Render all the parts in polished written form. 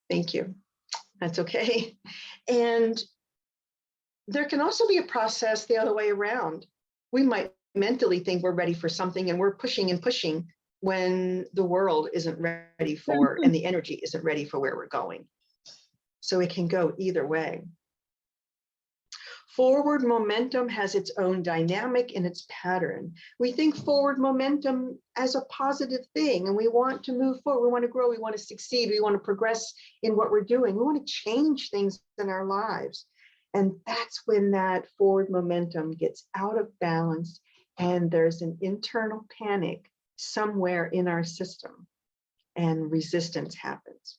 Thank you. That's okay. And there can also be a process the other way around. We might mentally think we're ready for something and we're pushing and pushing when the world isn't ready for, and the energy isn't ready for where we're going. So it can go either way. Forward momentum has its own dynamic and its pattern. We think forward momentum as a positive thing, and we want to move forward. We want to grow. We want to succeed. We want to progress in what we're doing. We want to change things in our lives. And that's when that forward momentum gets out of balance and there's an internal panic somewhere in our system and resistance happens.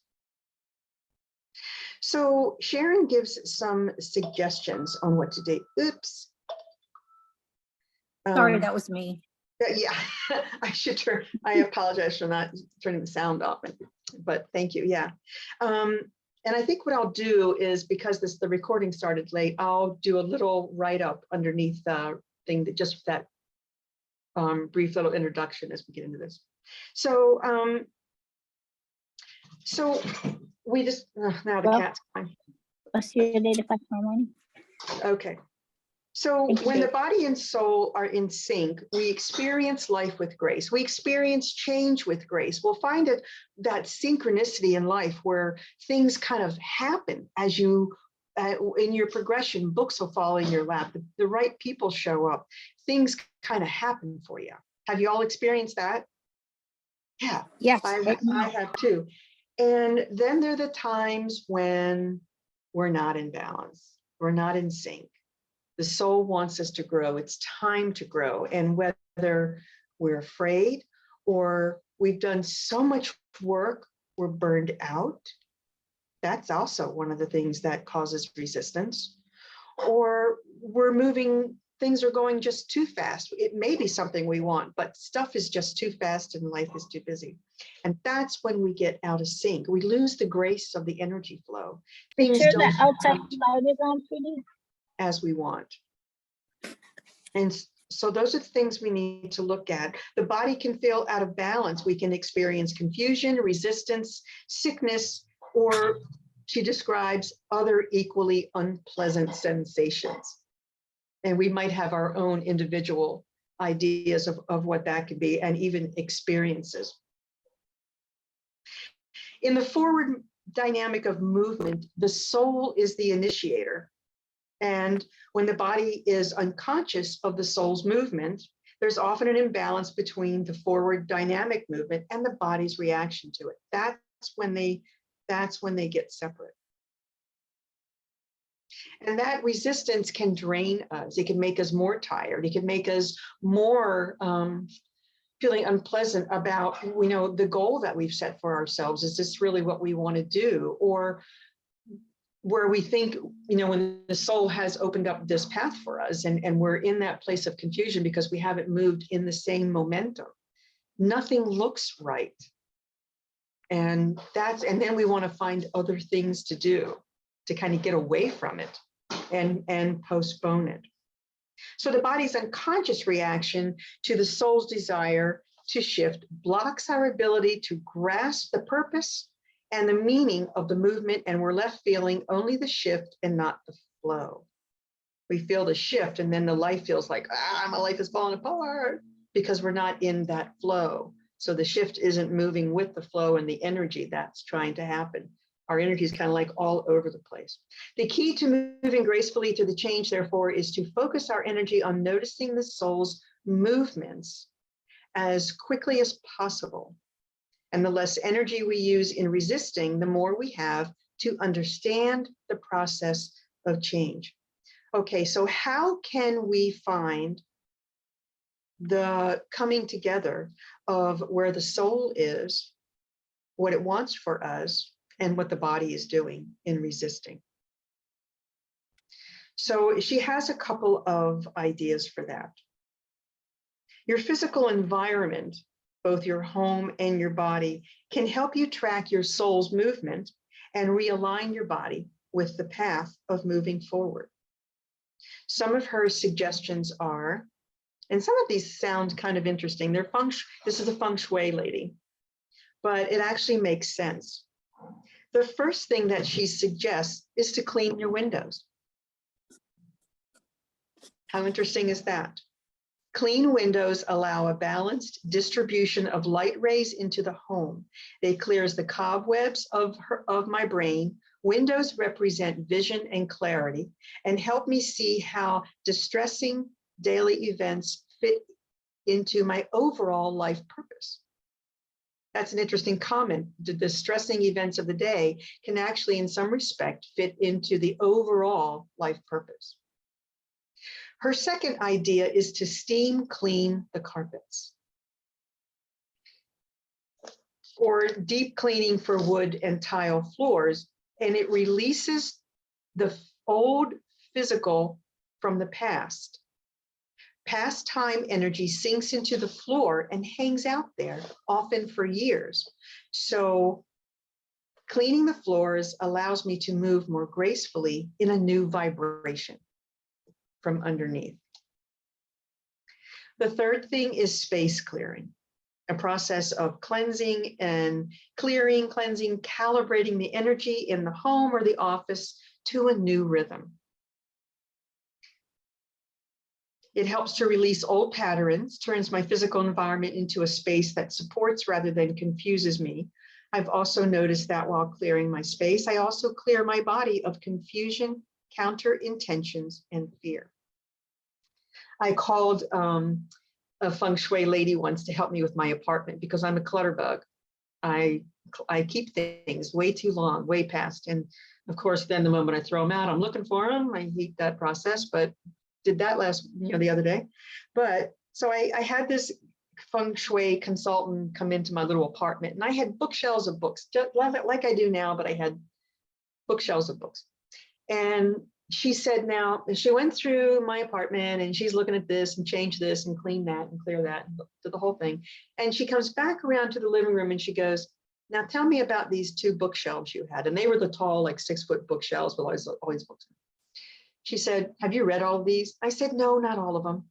So Sharon gives some suggestions on what to do. Oops. Sorry, that was me. Yeah, I apologize for not turning the sound off, but thank you, yeah. And I think what I'll do is, because the recording started late, I'll do a little write-up underneath the thing, that just that brief little introduction as we get into this. So, so we just, now the cat's fine. I'll see you later, Pastor. Okay. So when the body and soul are in sync, we experience life with grace. We experience change with grace. We'll find that synchronicity in life where things kind of happen as you, in your progression, books will fall in your lap. The right people show up. Things kind of happen for you. Have you all experienced that? Yeah. Yes. I have too. And then there are the times when we're not in balance. We're not in sync. The soul wants us to grow. It's time to grow. And whether we're afraid or we've done so much work, we're burned out. That's also one of the things that causes resistance. Or we're moving, things are going just too fast. It may be something we want, but stuff is just too fast and life is too busy. And that's when we get out of sync. We lose the grace of the energy flow. Things Sure, don't the outside cloud is on pretty as we want. And so those are the things we need to look at. The body can feel out of balance. We can experience confusion, resistance, sickness, or she describes other equally unpleasant sensations. And we might have our own individual ideas of what that could be, and even experiences. In the forward dynamic of movement, the soul is the initiator. And when the body is unconscious of the soul's movement, there's often an imbalance between the forward dynamic movement and the body's reaction to it. That's when they get separate. And that resistance can drain us. It can make us more tired. It can make us more feeling unpleasant about, the goal that we've set for ourselves. Is this really what we want to do? Or where we think, when the soul has opened up this path for us and we're in that place of confusion because we haven't moved in the same momentum, nothing looks right. And then we want to find other things to do to kind of get away from it and postpone it. So the body's unconscious reaction to the soul's desire to shift blocks our ability to grasp the purpose and the meaning of the movement, and we're left feeling only the shift and not the flow. We feel the shift, and then the life feels like, my life is falling apart, because we're not in that flow. So the shift isn't moving with the flow and the energy that's trying to happen. Our energy is kind of like all over the place. The key to moving gracefully through the change, therefore, is to focus our energy on noticing the soul's movements as quickly as possible. And the less energy we use in resisting, the more we have to understand the process of change. Okay, so how can we find the coming together of where the soul is, what it wants for us, and what the body is doing in resisting? So she has a couple of ideas for that. Your physical environment, both your home and your body, can help you track your soul's movement and realign your body with the path of moving forward. Some of her suggestions are, and some of these sound kind of interesting. This is a feng shui lady, but it actually makes sense. The first thing that she suggests is to clean your windows. How interesting is that? Clean windows allow a balanced distribution of light rays into the home. They clears the cobwebs of my brain. Windows represent vision and clarity and help me see how distressing daily events fit into my overall life purpose. That's an interesting comment. The distressing events of the day can actually, in some respect, fit into the overall life purpose. Her second idea is to steam clean the carpets, or deep cleaning for wood and tile floors, and it releases the old physical from the past. Past time energy sinks into the floor and hangs out there, often for years. So cleaning the floors allows me to move more gracefully in a new vibration from underneath. The third thing is space clearing, a process of cleansing and clearing, cleansing, calibrating the energy in the home or the office to a new rhythm. It helps to release old patterns, turns my physical environment into a space that supports rather than confuses me. I've also noticed that while clearing my space, I also clear my body of confusion, counter intentions, and fear. I called a feng shui lady once to help me with my apartment because I'm a clutter bug. I keep things way too long, way past. And of course, then the moment I throw them out, I'm looking for them. I hate that process, but did that the other day. But so I had this feng shui consultant come into my little apartment, and I had bookshelves of books, just like I do now, but I had bookshelves of books. And she said, now, she went through my apartment and she's looking at this and change this and clean that and clear that and do the whole thing. And she comes back around to the living room and she goes, now tell me about these two bookshelves you had. And they were the tall, like 6-foot bookshelves with all these books. She said, have you read all of these? I said, no, not all of them.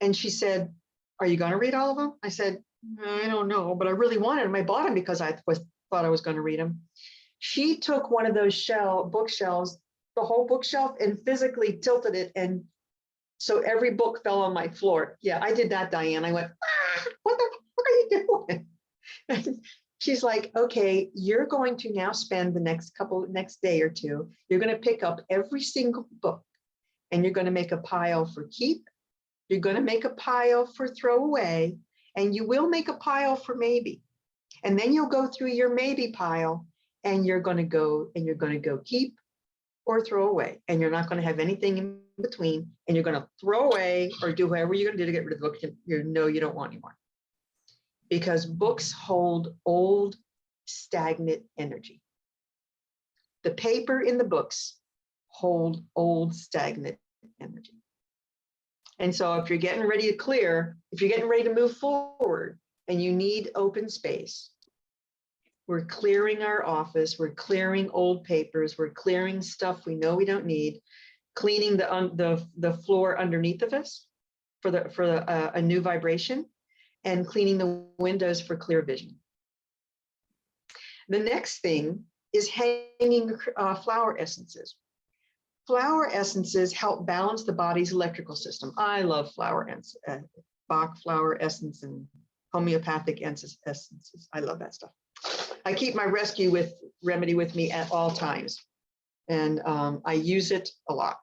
And she said, are you going to read all of them? I said, I don't know, but I really wanted them. I bought them because I thought I was going to read them. She took one of those bookshelves, the whole bookshelf, and physically tilted it. And so every book fell on my floor. Yeah, I did that, Diane. I went, what are you doing? And she's like, okay, you're going to now spend the next day or two, you're going to pick up every single book and you're going to make a pile for keep. You're going to make a pile for throw away, and you will make a pile for maybe. And then you'll go through your maybe pile and you're going to go keep or throw away. And you're not going to have anything in between, and you're going to throw away or do whatever you're going to do to get rid of the book you know you don't want anymore. Because books hold old, stagnant energy. The paper in the books hold old, stagnant energy. And so if you're getting ready to clear, if you're getting ready to move forward and you need open space, we're clearing our office, we're clearing old papers, we're clearing stuff we know we don't need, cleaning the floor underneath of us for a new vibration, and cleaning the windows for clear vision. The next thing is hanging flower essences. Flower essences help balance the body's electrical system. I love Bach flower essence and homeopathic essences. I love that stuff. I keep my rescue remedy with me at all times, and I use it a lot.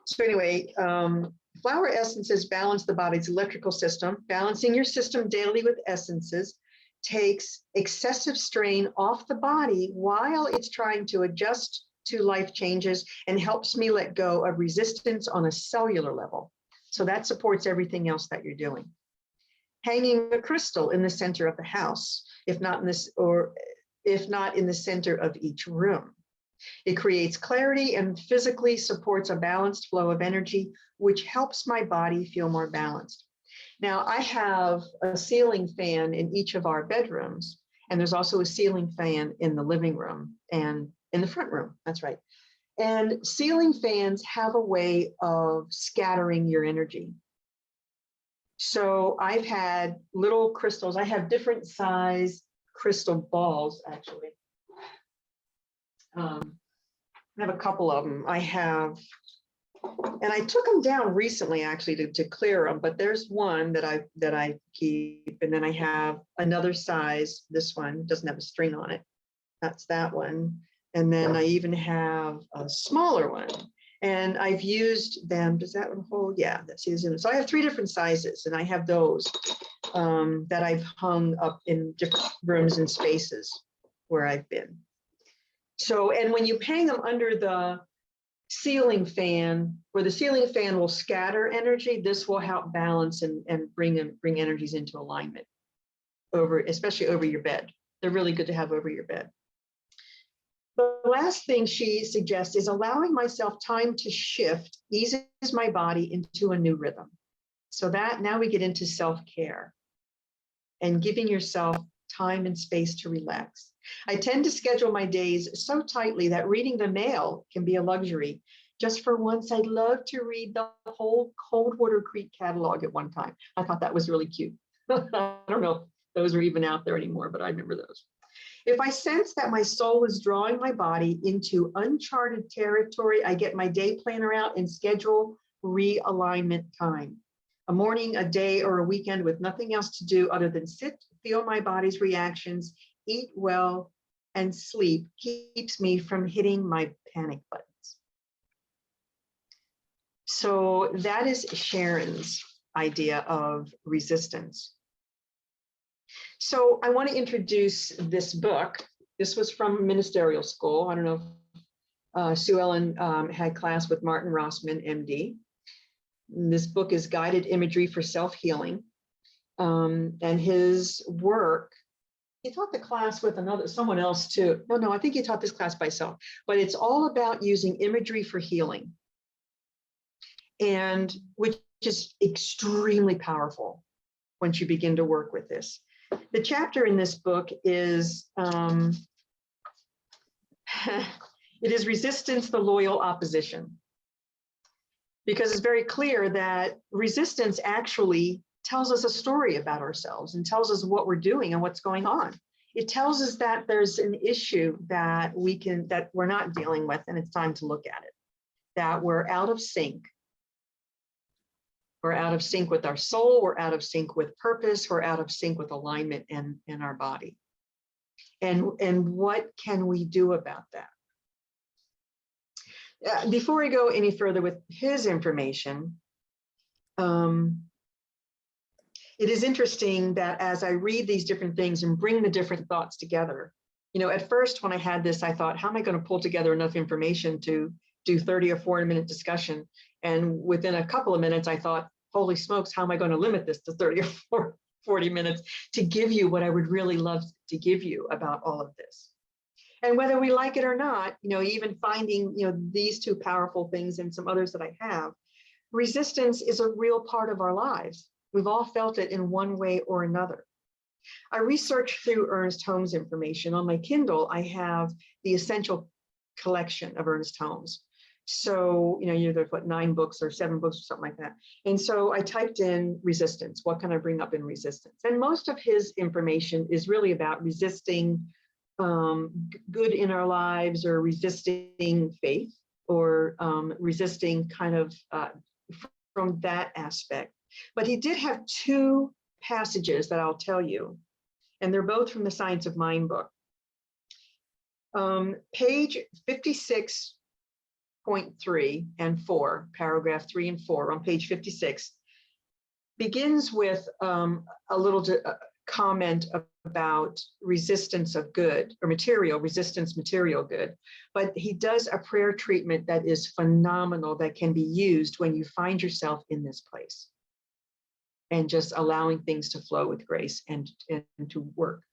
So anyway, flower essences balance the body's electrical system. Balancing your system daily with essences takes excessive strain off the body while it's trying to adjust to life changes, and helps me let go of resistance on a cellular level. So that supports everything else that you're doing. Hanging a crystal in the center of the house, if not in the center of each room. It creates clarity and physically supports a balanced flow of energy, which helps my body feel more balanced. Now, I have a ceiling fan in each of our bedrooms, and there's also a ceiling fan in the living room and in the front room. That's right. And ceiling fans have a way of scattering your energy. So I've had little crystals. I have different size crystal balls, actually. I have a couple of them. I have, and I took them down recently actually to clear them, but there's one that I keep, and then I have another size. This one doesn't have a string on it. That's that one. And then I even have a smaller one. And I've used them. Does that one hold? Yeah, that's using. So I have 3 different sizes, and I have those that I've hung up in different rooms and spaces where I've been. So, and when you hang them under the ceiling fan, where the ceiling fan will scatter energy, this will help balance and bring energies into alignment especially over your bed. They're really good to have over your bed. The last thing she suggests is allowing myself time to shift eases my body into a new rhythm. So that now we get into self-care and giving yourself time and space to relax. I tend to schedule my days so tightly that reading the mail can be a luxury. Just for once, I'd love to read the whole Coldwater Creek catalog at one time. I thought that was really cute. I don't know if those are even out there anymore, but I remember those. If I sense that my soul is drawing my body into uncharted territory, I get my day planner out and schedule realignment time. A morning, a day, or a weekend with nothing else to do other than sit, feel my body's reactions, eat well, and sleep keeps me from hitting my panic buttons. So that is Sharon's idea of resistance. So I want to introduce this book. This was from ministerial school. I don't know if Sue Ellen had class with Martin Rossman, MD. And this book is Guided Imagery for Self-Healing. And his work, he taught the class with someone else too. No, I think he taught this class by himself. But it's all about using imagery for healing, and which is extremely powerful once you begin to work with this. The chapter in this book is, it is Resistance, the Loyal Opposition. Because it's very clear that resistance actually tells us a story about ourselves and tells us what we're doing and what's going on. It tells us that there's an issue that we're not dealing with, and it's time to look at it, that we're out of sync. We're out of sync with our soul, we're out of sync with purpose, we're out of sync with alignment in our body. And what can we do about that? Before I go any further with his information, it is interesting that as I read these different things and bring the different thoughts together, at first when I had this, I thought, how am I going to pull together enough information to do 30 or 40-minute discussion? And within a couple of minutes, I thought, holy smokes, how am I going to limit this to 30 or 40 minutes to give you what I would really love to give you about all of this? And whether we like it or not, even finding, these 2 powerful things and some others that I have, resistance is a real part of our lives. We've all felt it in one way or another. I researched through Ernest Holmes' information. On my Kindle, I have the essential collection of Ernest Holmes. So, there's 9 books or 7 books or something like that. And so I typed in resistance. What can I bring up in resistance? And most of his information is really about resisting good in our lives, or resisting faith, or resisting kind of from that aspect. But he did have 2 passages that I'll tell you, and they're both from the Science of Mind book. Page 56.3 and 4, paragraph 3 and 4 on page 56, begins with a little comment about resistance of good, or resistance material good. But he does a prayer treatment that is phenomenal, that can be used when you find yourself in this place, and just allowing things to flow with grace and to work.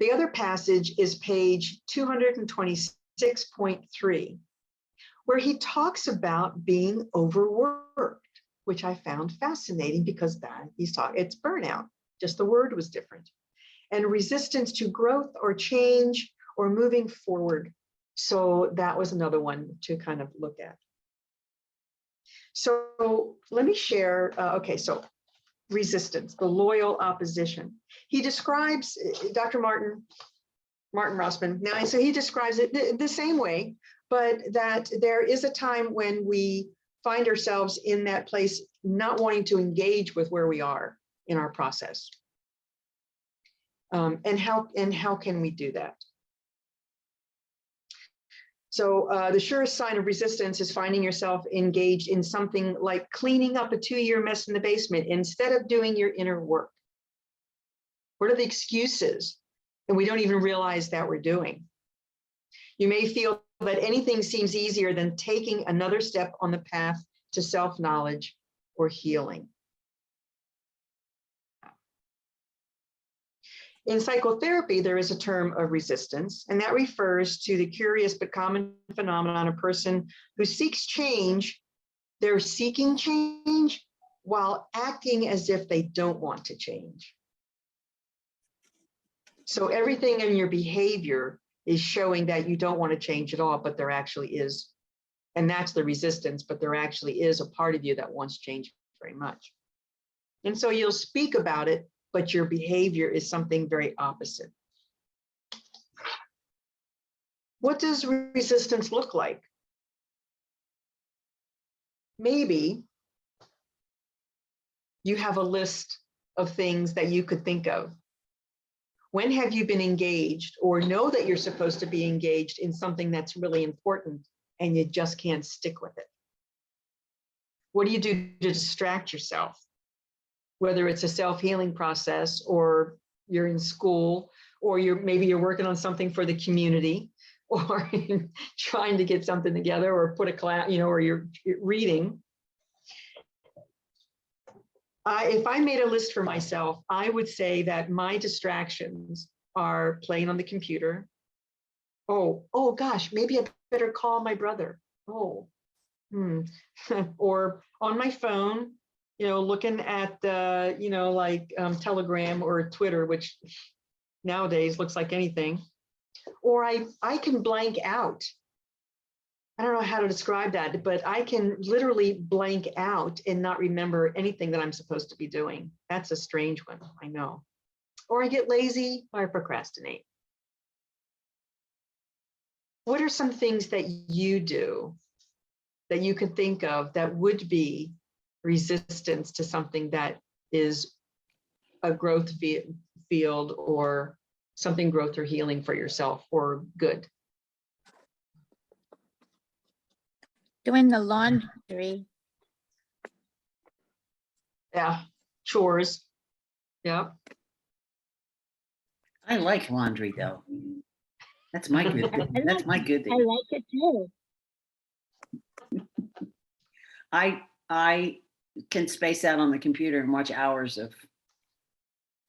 The other passage is page 226.3, where he talks about being overworked, which I found fascinating, because it's burnout. Just the word was different. And resistance to growth or change or moving forward. So that was another one to kind of look at. So let me share, so resistance, the loyal opposition. He describes, Dr. Martin Martin Rossman. Now, so he describes it the same way, but that there is a time when we find ourselves in that place, not wanting to engage with where we are in our process. And how can we do that? So the surest sign of resistance is finding yourself engaged in something like cleaning up a 2-year mess in the basement instead of doing your inner work. What are the excuses? And we don't even realize that we're doing. You may feel that anything seems easier than taking another step on the path to self-knowledge or healing. In psychotherapy, there is a term of resistance, and that refers to the curious but common phenomenon of a person who seeks change. They're seeking change while acting as if they don't want to change. So everything in your behavior is showing that you don't want to change at all, but there actually is. And that's the resistance, but there actually is a part of you that wants change very much. And so you'll speak about it, but your behavior is something very opposite. What does resistance look like? Maybe you have a list of things that you could think of. When have you been engaged or know that you're supposed to be engaged in something that's really important and you just can't stick with it? What do you do to distract yourself? Whether it's a self-healing process or you're in school or maybe you're working on something for the community or trying to get something together or put a class, or you're reading. If I made a list for myself, I would say that my distractions are playing on the computer. Oh gosh, maybe I better call my brother. Or on my phone, looking at the, Telegram or Twitter, which nowadays looks like anything. Or I can blank out. I don't know how to describe that, but I can literally blank out and not remember anything that I'm supposed to be doing. That's a strange one, I know. Or I get lazy or I procrastinate. What are some things that you do that you can think of that would be resistance to something that is a growth field or something growth or healing for yourself or good? Doing the laundry. Yeah, chores. Yeah. I like laundry though. That's my good thing. That's my good I thing. like it too. I can space out on the computer and watch hours of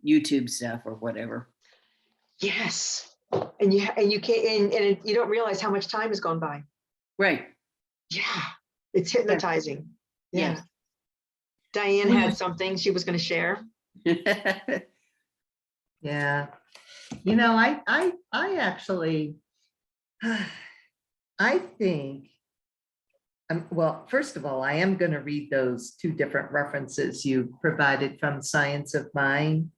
YouTube stuff or whatever. Yes. And you can't, and you don't realize how much time has gone by. Right. Yeah. It's hypnotizing. Yeah. Yes. Diane had something she was going to share. Yeah. I actually, I think, well, first of all, I am going to read those 2 different references you provided from Science of Mind,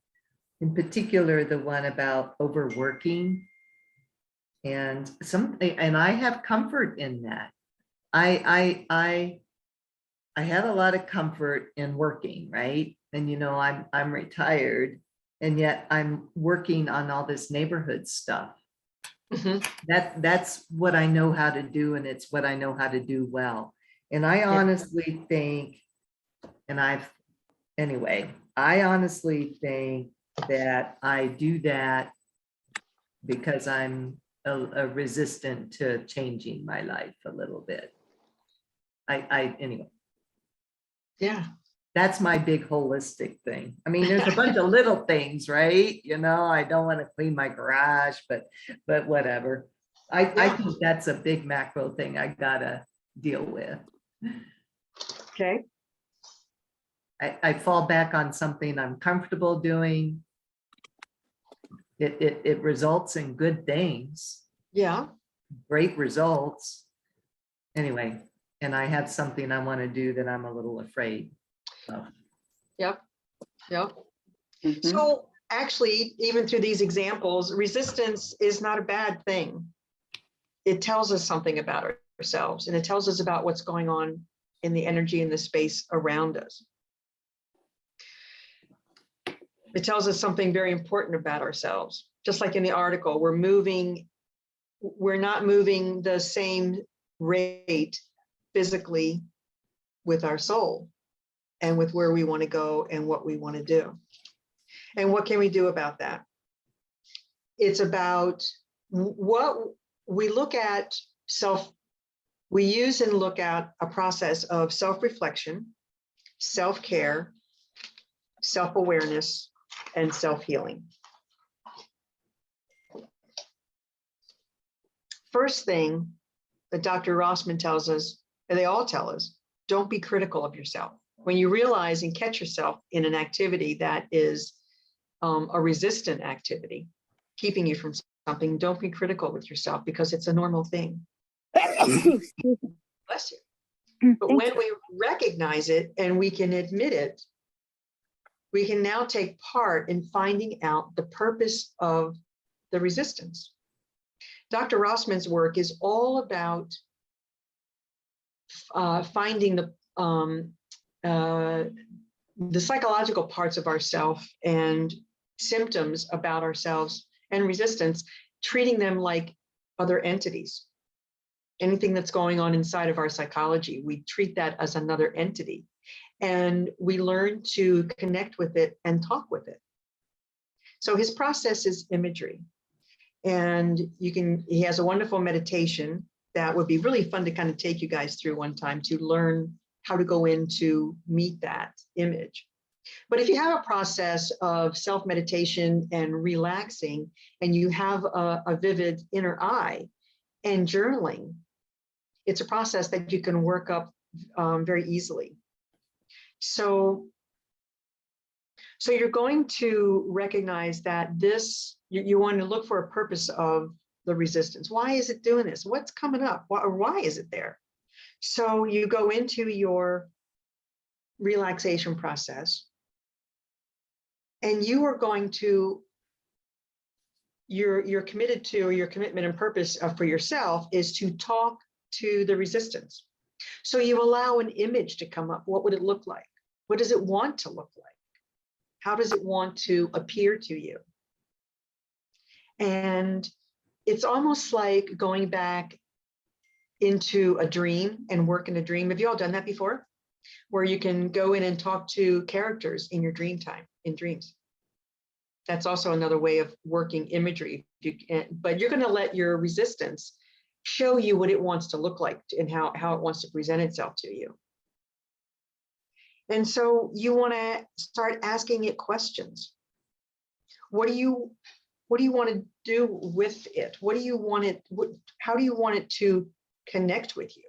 in particular, the one about overworking and I have comfort in that. I had a lot of comfort in working, right? And I'm retired, and yet I'm working on all this neighborhood stuff. Mm-hmm. That's what I know how to do, and it's what I know how to do well. And I honestly think, I honestly think that I do that because I'm a resistant to changing my life a little bit. Anyway. Yeah. That's my big holistic thing. I mean, there's a bunch of little things, right? I don't want to clean my garage, but whatever. I think that's a big macro thing I gotta deal with. Okay. I fall back on something I'm comfortable doing. It results in good things. Yeah. Great results. Anyway, and I have something I want to do that I'm a little afraid of. Yep. Mhm. So actually, even through these examples, resistance is not a bad thing. It tells us something about ourselves, and it tells us about what's going on in the energy in the space around us. It tells us something very important about ourselves. Just like in the article, we're not moving the same rate physically with our soul and with where we want to go and what we want to do. And what can we do about that? It's about what we look at we use and look at a process of self-reflection, self-care, self-awareness, and self-healing. First thing that Dr. Rossman tells us, and they all tell us, don't be critical of yourself. When you realize and catch yourself in an activity that is a resistant activity, keeping you from something, don't be critical with yourself because it's a normal thing. Bless you. But when we recognize it and we can admit it, we can now take part in finding out the purpose of the resistance. Dr. Rossman's work is all about finding the psychological parts of ourselves and symptoms about ourselves and resistance, treating them like other entities. Anything that's going on inside of our psychology, we treat that as another entity. And we learn to connect with it and talk with it. So his process is imagery. And he has a wonderful meditation that would be really fun to kind of take you guys through one time to learn how to go in to meet that image. But if you have a process of self-meditation and relaxing, and you have a vivid inner eye and journaling, it's a process that you can work up very easily. So you're going to recognize that you want to look for a purpose of the resistance. Why is it doing this? What's coming up? Why is it there? So you go into your relaxation process, and you are going to, you're committed to, or your commitment and purpose for yourself is to talk to the resistance. So you allow an image to come up. What would it look like? What does it want to look like? How does it want to appear to you? And it's almost like going back into a dream and work in a dream. Have you all done that before? Where you can go in and talk to characters in your dream time, in dreams. That's also another way of working imagery. But you're going to let your resistance show you what it wants to look like and how it wants to present itself to you. And so you want to start asking it questions. What do you want to do with it? What do you want it? How do you want it to connect with you?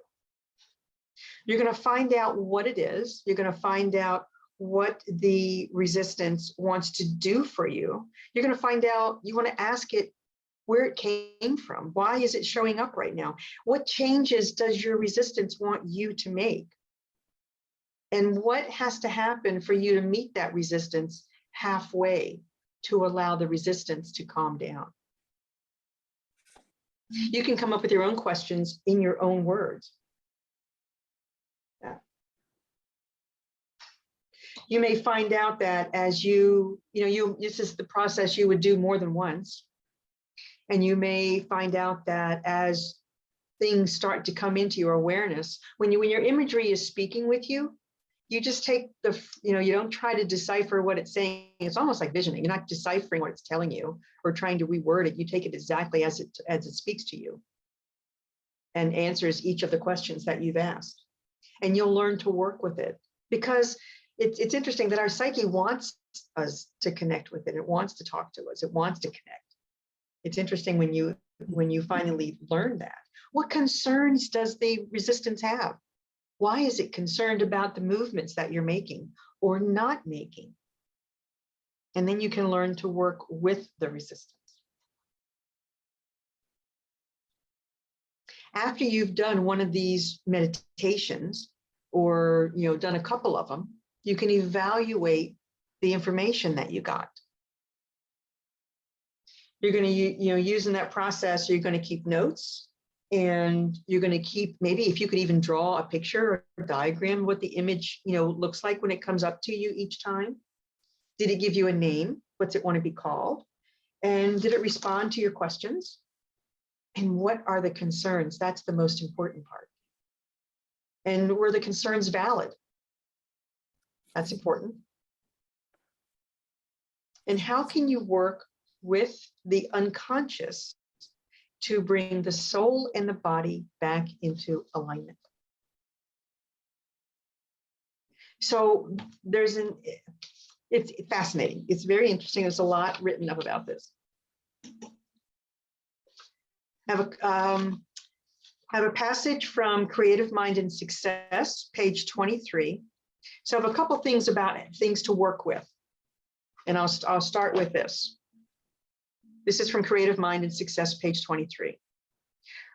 You're going to find out what it is. You're going to find out what the resistance wants to do for you. You're going to find out, you want to ask it where it came from. Why is it showing up right now? What changes does your resistance want you to make? And what has to happen for you to meet that resistance halfway to allow the resistance to calm down? You can come up with your own questions in your own words. Yeah. You may find out that as this is the process you would do more than once. And you may find out that as things start to come into your awareness, when your imagery is speaking with you, you just take you don't try to decipher what it's saying. It's almost like visioning. You're not deciphering what it's telling you or trying to reword it. You take it exactly as it speaks to you and answers each of the questions that you've asked. And you'll learn to work with it, because it's interesting that our psyche wants us to connect with it. It wants to talk to us. It wants to connect. It's interesting when you finally learn that. What concerns does the resistance have? Why is it concerned about the movements that you're making or not making? And then you can learn to work with the resistance. After you've done one of these meditations, or done a couple of them, you can evaluate the information that you got. You're going to, using that process, you're going to keep notes, and you're going to keep, maybe if you could even draw a picture or diagram what the image, looks like when it comes up to you each time. Did it give you a name? What's it want to be called? And did it respond to your questions? And what are the concerns? That's the most important part. And were the concerns valid? That's important. And how can you work with the unconscious to bring the soul and the body back into alignment? So it's fascinating. It's very interesting. There's a lot written up about this. Have a passage from Creative Mind and Success, page 23. So I have a couple things to work with. And I'll start with this. This is from Creative Mind and Success, page 23.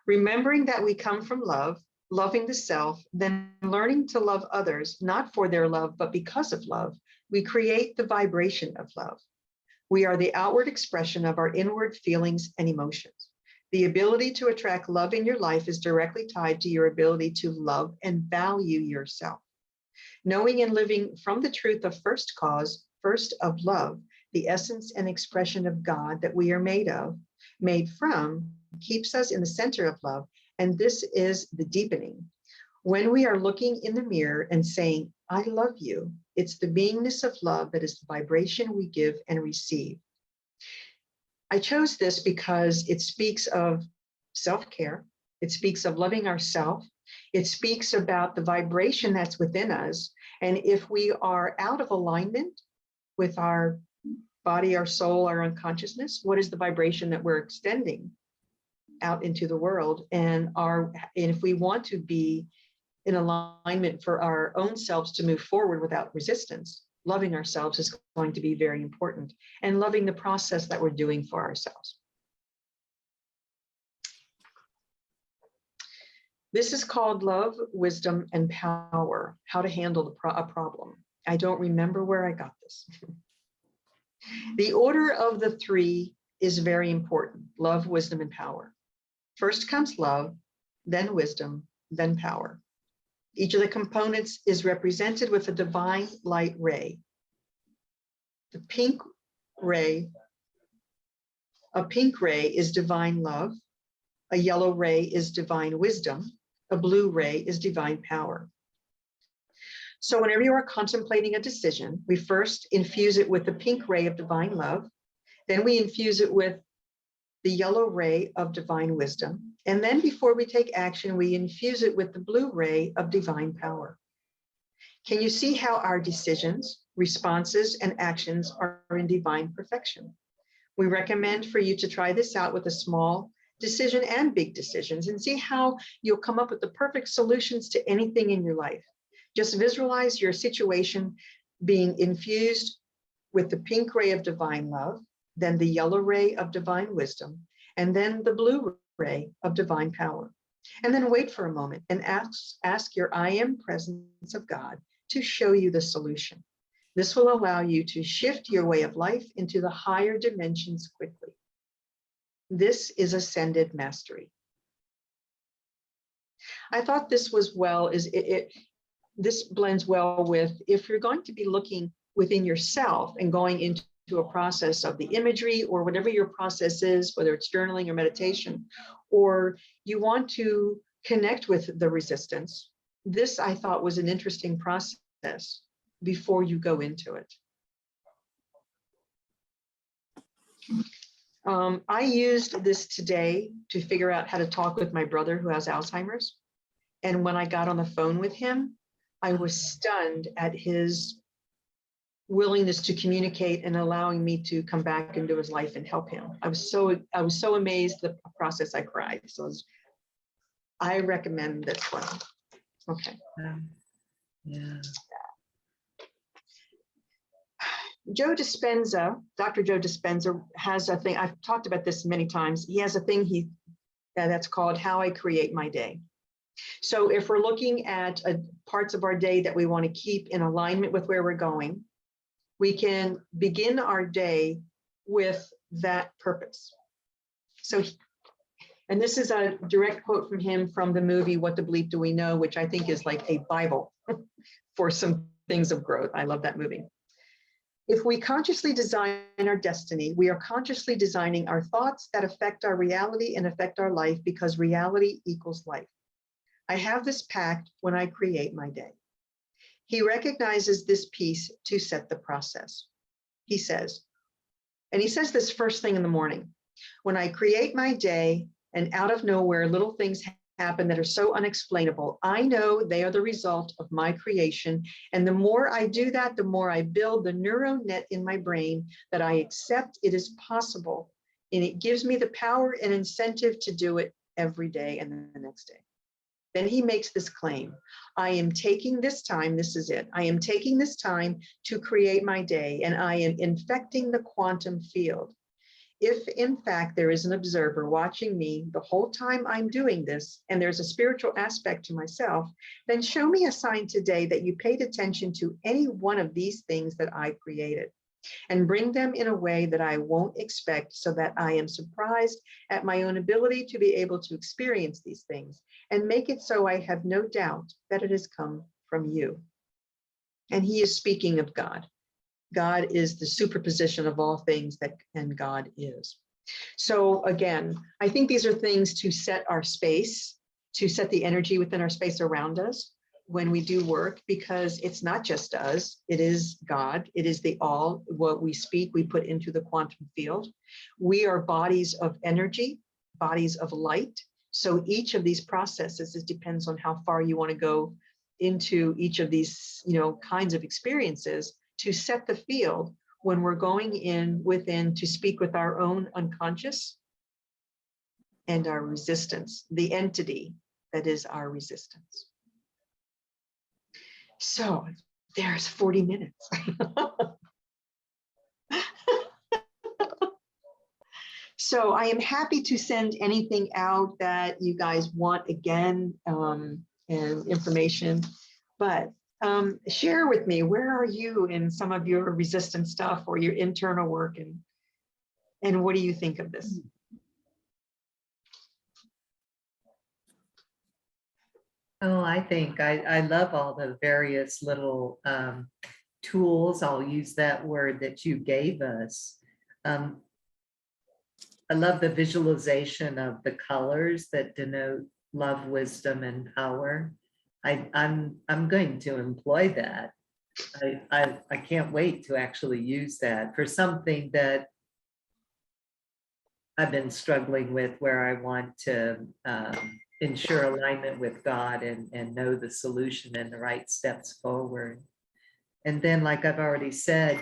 Remembering that we come from love, loving the self, then learning to love others, not for their love, but because of love, we create the vibration of love. We are the outward expression of our inward feelings and emotions. The ability to attract love in your life is directly tied to your ability to love and value yourself. Knowing and living from the truth of first cause, first of love, the essence and expression of God that we are made from, keeps us in the center of love, and this is the deepening. When we are looking in the mirror and saying, I love you, it's the beingness of love that is the vibration we give and receive. I chose this because it speaks of self-care. It speaks of loving ourselves. It speaks about the vibration that's within us. And if we are out of alignment with our body, our soul, our unconsciousness, what is the vibration that we're extending out into the world? And if we want to be in alignment for our own selves to move forward without resistance, loving ourselves is going to be very important, and loving the process that we're doing for ourselves. This is called Love, Wisdom, and Power, How to Handle a Problem. I don't remember where I got this. The order of the three is very important: love, wisdom, and power. First comes love, then wisdom, then power. Each of the components is represented with a divine light ray. A pink ray is divine love. A yellow ray is divine wisdom. A blue ray is divine power. So whenever you are contemplating a decision, we first infuse it with the pink ray of divine love. Then we infuse it with the yellow ray of divine wisdom. And then before we take action, we infuse it with the blue ray of divine power. Can you see how our decisions, responses, and actions are in divine perfection? We recommend for you to try this out with a small decision and big decisions and see how you'll come up with the perfect solutions to anything in your life. Just visualize your situation being infused with the pink ray of divine love, then the yellow ray of divine wisdom, and then the blue ray of divine power. And then wait for a moment and ask your I am presence of God to show you the solution. This will allow you to shift your way of life into the higher dimensions quickly. This is ascended mastery. I thought this was this blends well with, if you're going to be looking within yourself and going into a process of the imagery or whatever your process is, whether it's journaling or meditation, or you want to connect with the resistance, this I thought was an interesting process before you go into it. I used this today to figure out how to talk with my brother who has Alzheimer's. And when I got on the phone with him, I was stunned at his willingness to communicate and allowing me to come back into his life and help him. I was so amazed the process. I cried. So I recommend this one. Okay. Yeah. Joe Dispenza, Dr. Joe Dispenza has a thing. I've talked about this many times. He has a thing that's called How I Create My Day. So if we're looking at parts of our day that we want to keep in alignment with where we're going, we can begin our day with that purpose. So, and this is a direct quote from him from the movie, What the Bleep Do We Know, which I think is like a Bible for some things of growth. I love that movie. If we consciously design our destiny, we are consciously designing our thoughts that affect our reality and affect our life, because reality equals life. I have this pact when I create my day. He recognizes this piece to set the process. He says, and he says this first thing in the morning, when I create my day and out of nowhere, little things happen that are so unexplainable, I know they are the result of my creation. And the more I do that, the more I build the neural net in my brain that I accept it is possible. And it gives me the power and incentive to do it every day and then the next day. Then he makes this claim. I am taking this time, this is it. I am taking this time to create my day, and I am infecting the quantum field. If in fact there is an observer watching me the whole time I'm doing this, and there's a spiritual aspect to myself, then show me a sign today that you paid attention to any one of these things that I created, and bring them in a way that I won't expect, so that I am surprised at my own ability to be able to experience these things, and make it so I have no doubt that it has come from you. And he is speaking of God. God is the superposition of all things that, and God is. So again, I think these are things to set our space, to set the energy within our space around us when we do work, because it's not just us, it is God, it is the all. What we speak, we put into the quantum field. We are bodies of energy, bodies of light. So each of these processes, it depends on how far you want to go into each of these, kinds of experiences to set the field when we're going in within to speak with our own unconscious and our resistance, the entity that is our resistance. So there's 40 minutes. So I am happy to send anything out that you guys want again, and information, but share with me, where are you in some of your resistance stuff or your internal work, and what do you think of this? Oh, I think I love all the various little tools. I'll use that word that you gave us. I love the visualization of the colors that denote love, wisdom, and power. I'm going to employ that. I can't wait to actually use that for something that I've been struggling with, where I want to ensure alignment with God and know the solution and the right steps forward. And then, like I've already said,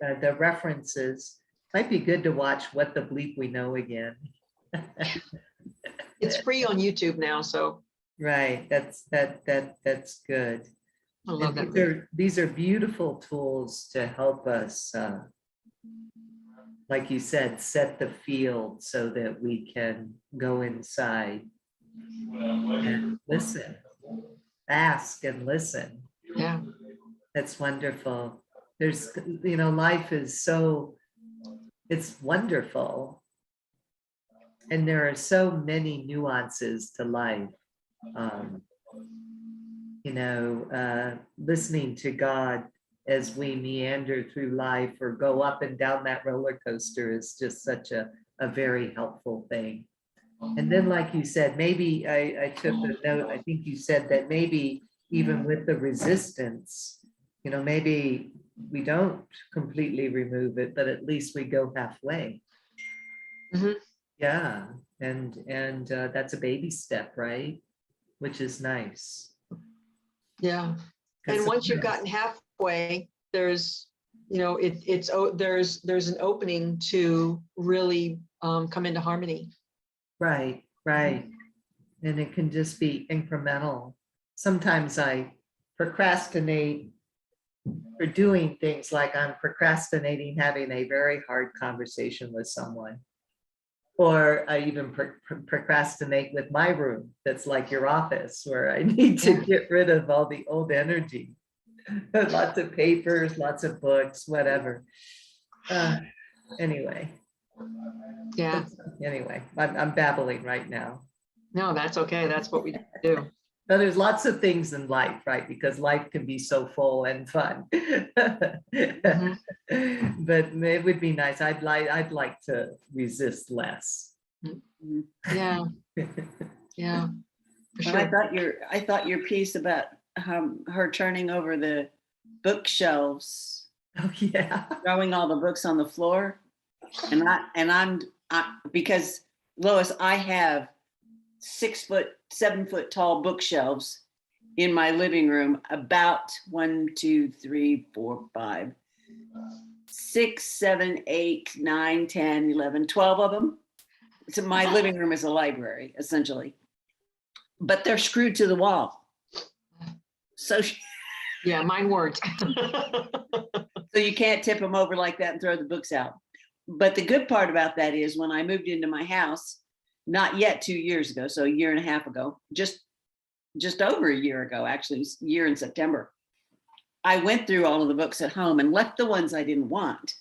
the references might be good to watch What the Bleep We Know again. It's free on YouTube now, so. Right, that's good. I love And that. these are beautiful tools to help us, like you said, set the field so that we can go inside and listen, ask and listen. Yeah. That's wonderful. There's, life is so, it's wonderful. And there are so many nuances to life. Listening to God as we meander through life or go up and down that roller coaster is just such a very helpful thing. And then, like you said, maybe I took a note, I think you said that maybe even with the resistance, maybe we don't completely remove it, but at least we go halfway. Mhm. Yeah, and that's a baby step, right? Which is nice. Yeah. And once you've gotten halfway, there's, there's an opening to really come into harmony. Right. And it can just be incremental. Sometimes I procrastinate for doing things, like I'm procrastinating having a very hard conversation with someone. Or I even procrastinate with my room that's like your office, where I need to get rid of all the old energy. Lots of papers, lots of books, whatever. Anyway, Yeah, I'm babbling right now. no, that's okay. That's what we do. But there's lots of things in life, right? Because life can be so full and fun. Mhm. But it would be nice. I'd like to resist less. Mhm. Yeah, yeah, for Well, sure. I thought your piece about her turning over the bookshelves, Oh, yeah. throwing all the books on the floor, and because Lois, I have 6 foot, 7 foot tall bookshelves in my living room, about 1, 2, 3, 4, 5, 6, 7, 8, 9, 10, 11, 12 of them. So my living room is a library, essentially. But they're screwed to the wall. So Yeah, mine weren't. you can't tip them over like that and throw the books out. But the good part about that is when I moved into my house, not yet 2 years ago, so a year and a half ago, just over a year ago, actually, it was a year in September, I went through all of the books at home and left the ones I didn't want.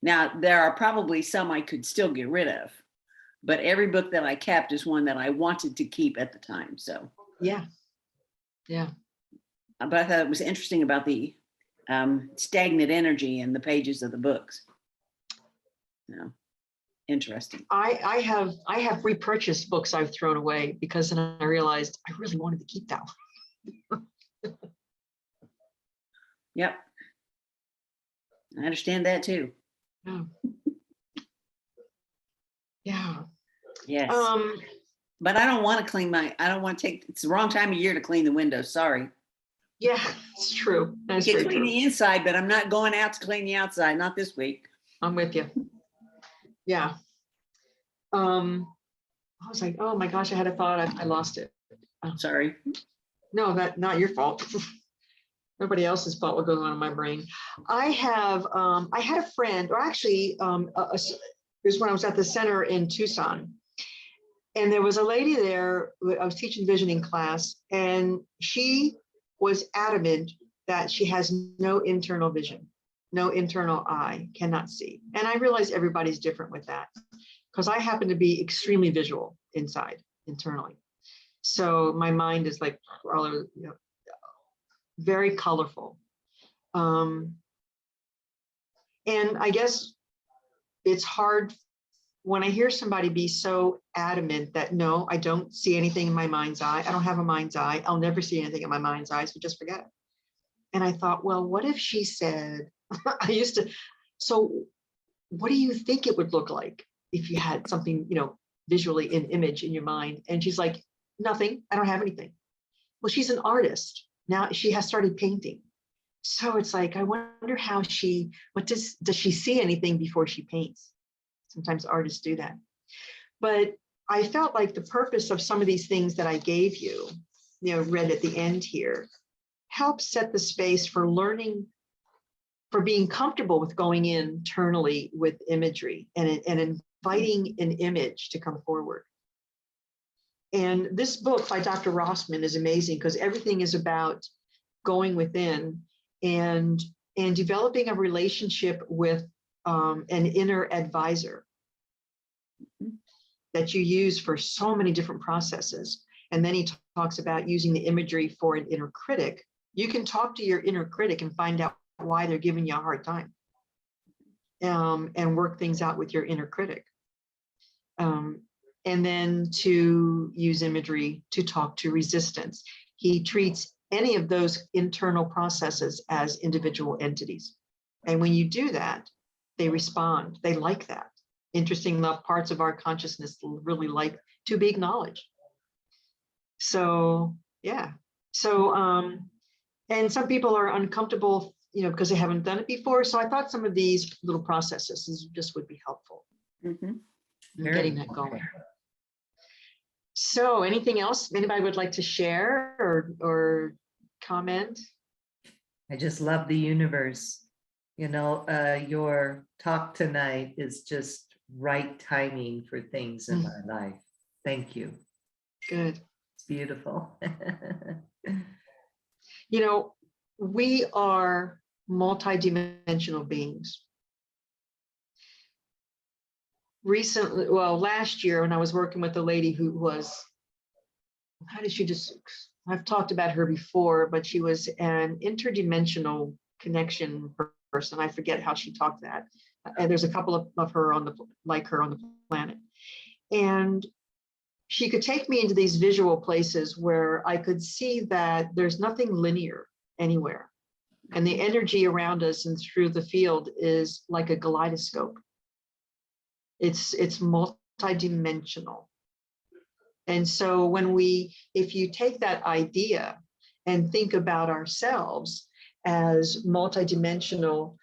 Now, there are probably some I could still get rid of, but every book that I kept is one that I wanted to keep at the time. So, Yeah, yeah. but I thought it was interesting about the stagnant energy in the pages of the books. You know, interesting. I have repurchased books I've thrown away because then I realized I really wanted to keep that one. Yep. I understand that too. Yeah. Yeah. Yes. Um, But I don't want to I don't want to it's the wrong time of year to clean the windows. Sorry. yeah, it's true. I That's can very clean true. the inside, but I'm not going out to clean the outside. Not this week. I'm with you. Yeah. I was like, oh my gosh, I had a thought. I lost it. Sorry. No, not your fault. Nobody else's fault what goes on in my brain. I had a friend, or actually, it was when I was at the center in Tucson. And there was a lady there, I was teaching visioning class, and she was adamant that she has no internal vision, no internal eye, cannot see. And I realize everybody's different with that because I happen to be extremely visual inside, internally. So my mind is like all over, very colorful. And I guess it's hard when I hear somebody be so adamant that no, I don't see anything in my mind's eye. I don't have a mind's eye. I'll never see anything in my mind's eye. So just forget it. And I thought, well, what if she said, so what do you think it would look like if you had something, visually in image in your mind? And she's like, nothing. I don't have anything. Well, she's an artist. Now she has started painting. So it's like, I wonder how does she see anything before she paints? Sometimes artists do that. But I felt like the purpose of some of these things that I gave you, read at the end here, helps set the space for learning, for being comfortable with going internally with imagery and inviting an image to come forward. And this book by Dr. Rossman is amazing because everything is about going within and developing a relationship with an inner advisor that you use for so many different processes. And then he talks about using the imagery for an inner critic. You can talk to your inner critic and find out why they're giving you a hard time, and work things out with your inner critic. And then to use imagery to talk to resistance. He treats any of those internal processes as individual entities. And when you do that, they respond. They like that. Interesting enough, parts of our consciousness really like to be acknowledged. So, yeah. So, and some people are uncomfortable, because they haven't done it before. So I thought some of these little processes just would be helpful in getting that going. So anything else anybody would like to share or comment? I just love the universe. Your talk tonight is just right timing for things in my life. Thank you. Good. It's beautiful. We are multidimensional beings. recently, well, last year when I was working with a lady who was, how did she just, I've talked about her before, but she was an interdimensional connection person. I forget how she talked that. And there's a couple of her on the, like her on the planet. And she could take me into these visual places where I could see that there's nothing linear anywhere. And the energy around us and through the field is like a kaleidoscope. It's multidimensional. And so when if you take that idea and think about ourselves as multidimensional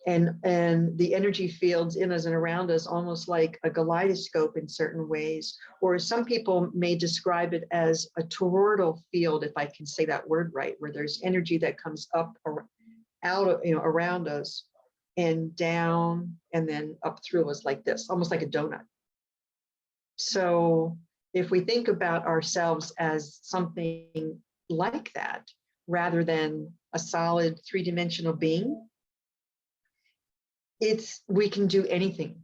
and the energy fields in us and around us, almost like a kaleidoscope in certain ways, or some people may describe it as a toroidal field, if I can say that word right, where there's energy that comes up or out of, around us and down and then up through us like this, almost like a donut. So if we think about ourselves as something like that, rather than a solid three-dimensional being, we can do anything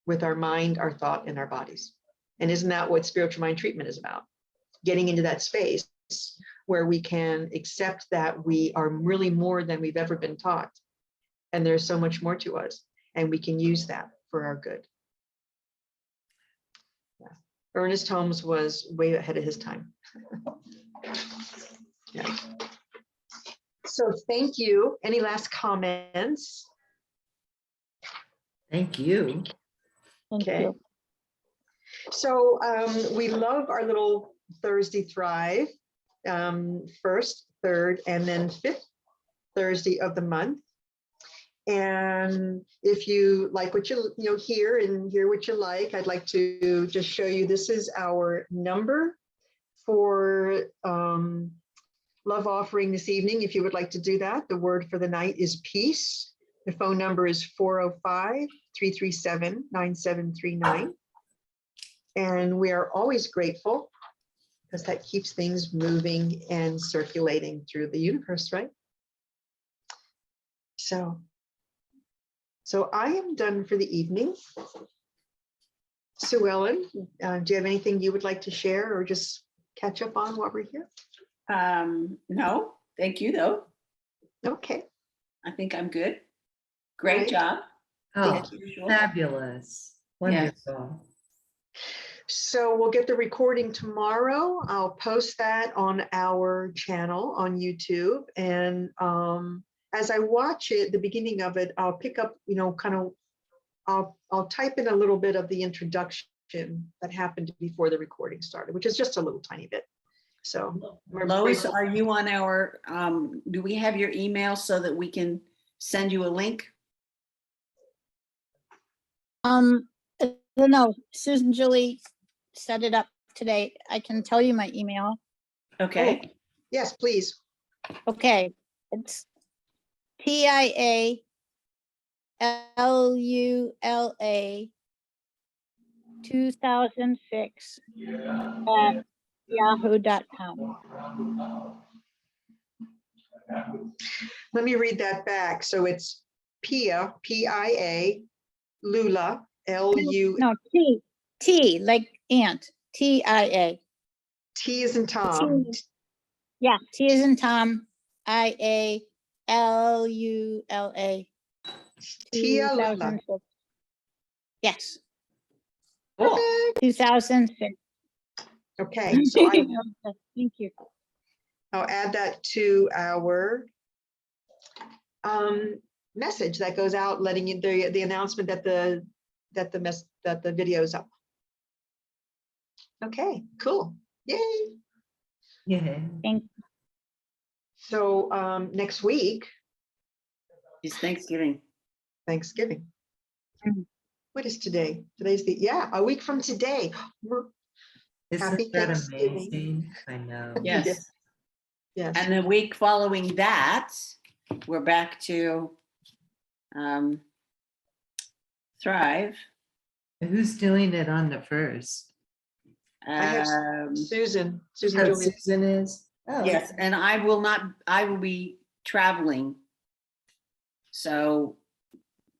with our mind, our thought, and our bodies. And isn't that what spiritual mind treatment is about? Getting into that space where we can accept that we are really more than we've ever been taught. And there's so much more to us, and we can use that for our good. Yeah. Ernest Holmes was way ahead of his time. Yeah. So thank you. Any last comments? Thank you. Thank Okay. you. So we love our little Thursday Thrive, first, third, and then fifth Thursday of the month. And if you like what you hear and hear what you like, I'd like to just show you, this is our number for love offering this evening. If you would like to do that, the word for the night is peace. The phone number is 405-337-9739. And we are always grateful because that keeps things moving and circulating through the universe, right? So I am done for the evening. Sue Ellen, do you have anything you would like to share or just catch up on while we're here? No, thank you though. Okay. I think I'm good. Great Right. job. Oh, As usual. fabulous. Wonderful. So we'll get the recording tomorrow. I'll post that on our channel on YouTube. And as I watch it, the beginning of it, I'll pick up, I'll type in a little bit of the introduction that happened before the recording started, which is just a little tiny bit. So Lois, are you on our, do we have your email so that we can send you a link? I don't know. Susan Julie set it up today. I can tell you my email. Okay. Oh, yes, please. Okay, it's TIALULA 2006 at yahoo.com. Let me read that back. So it's Pia, P-I-A, Lula, L-U, No, T like ant, TIA. T is in Tom. Yeah, T is in Tom, IALULA. Tia Lula. 2006. Yes, Cool. Perfect. 2006. Okay, so Thank you. I'll add that to our message that goes out, letting you the announcement that the video is up. Okay, cool. Yay. Yeah. Thank So next week, It's Thanksgiving. Thanksgiving. Mhm. What is today? Today's a week from today. Happy Isn't that Thanksgiving. amazing? I know. Yes. Yes. And the week following that, we're back to Thrive. Who's doing it on the first? I have Susan Oh, Julia. Susan is? Oh, Yes, and I will be traveling. So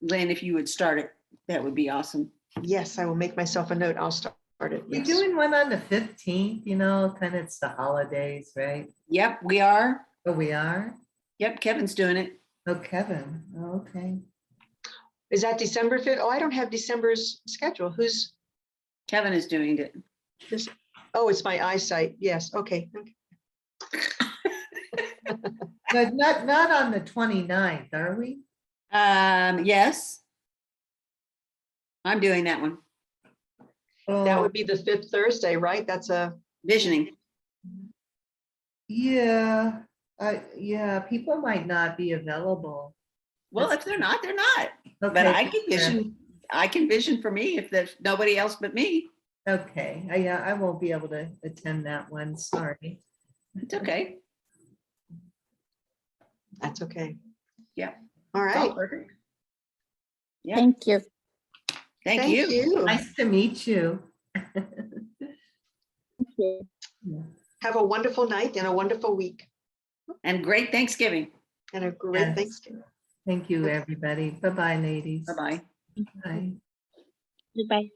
Lynn, if you would start it, that would be awesome. Yes, I will make myself a note. I'll start it. We're Yes. doing one on the 15th, you know, kind of it's the holidays, right? Yep, we are. Oh, we are? Yep, Kevin's doing it. Oh, Kevin, oh, okay. Is that December 5th? Oh, I don't have December's schedule. Who's Kevin is doing it. this? Oh, it's my eyesight. Yes. Okay. But not on the 29th, are we? Yes. I'm doing that one. That Oh, would be the 5th Thursday, right? That's a, Visioning. yeah, yeah, people might not be available. Well, That's- if they're not, they're not. But Okay, I can vision. I can vision for me if there's nobody else but me. okay, yeah, I won't be able to attend that one, sorry. It's okay. that's okay. Yeah. All It's all right. perfect. Yeah. Thank you. Thank you. Nice to meet you. Thank you. Have a wonderful night and a wonderful week And great Thanksgiving. and a great Yes. Thanksgiving. Thank you, everybody. Bye-bye, ladies. Bye-bye. Bye. Goodbye.